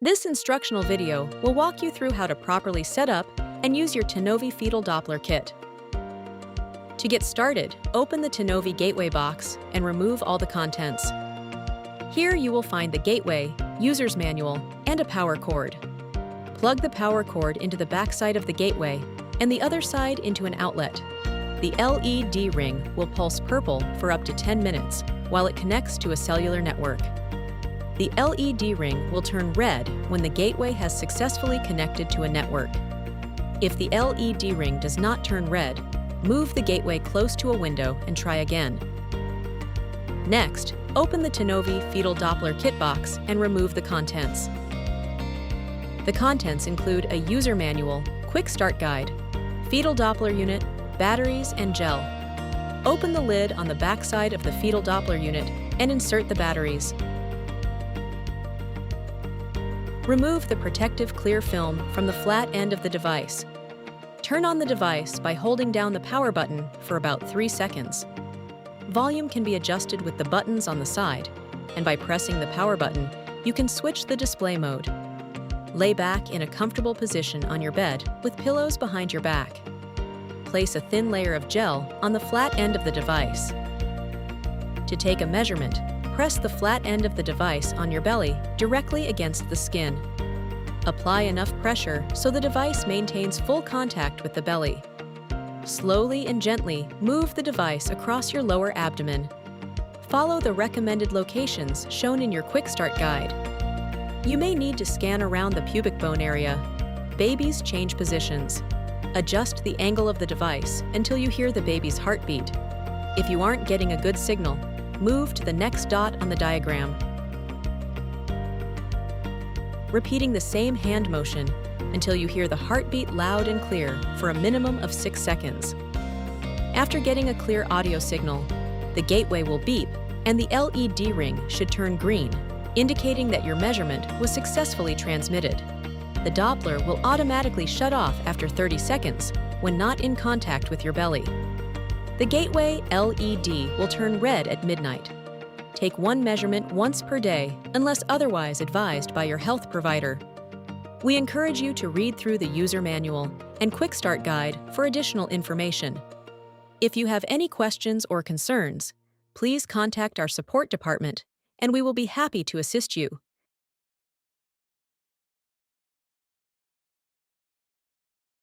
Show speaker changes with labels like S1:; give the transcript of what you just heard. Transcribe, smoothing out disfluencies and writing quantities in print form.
S1: This instructional video will walk you through how to properly set up and use your Tenovi Fetal Doppler kit. To get started, open the Tenovi Gateway box and remove all the contents. Here you will find the gateway, user's manual, and a power cord. Plug the power cord into the backside of the gateway and the other side into an outlet. The LED ring will pulse purple for up to 10 minutes while it connects to a cellular network. The LED ring will turn red when the gateway has successfully connected to a network. If the LED ring does not turn red, move the gateway close to a window and try again. Next, open the Tenovi Fetal Doppler kit box and remove the contents. The contents include a user manual, quick start guide, fetal Doppler unit, batteries, and gel. Open the lid on the back side of the fetal Doppler unit and insert the batteries. Remove the protective clear film from the flat end of the device. Turn on the device by holding down the power button for about 3 seconds. Volume can be adjusted with the buttons on the side, and by pressing the power button, you can switch the display mode. Lay back in a comfortable position on your bed with pillows behind your back. Place a thin layer of gel on the flat end of the device. To take a measurement, press the flat end of the device on your belly directly against the skin. Apply enough pressure so the device maintains full contact with the belly. Slowly and gently move the device across your lower abdomen. Follow the recommended locations shown in your Quick Start guide. You may need to scan around the pubic bone area. Babies change positions. Adjust the angle of the device until you hear the baby's heartbeat. If you aren't getting a good signal, move to the next dot on the diagram. Repeating the same hand motion until you hear the heartbeat loud and clear for a minimum of 6 seconds. After getting a clear audio signal, the gateway will beep and the LED ring should turn green, indicating that your measurement was successfully transmitted. The Doppler will automatically shut off after 30 seconds when not in contact with your belly. The gateway LED will turn red at midnight. Take one measurement once per day unless otherwise advised by your health provider. We encourage you to read through the user manual and Quick Start guide for additional information. If you have any questions or concerns, please contact our support department and we will be happy to assist you.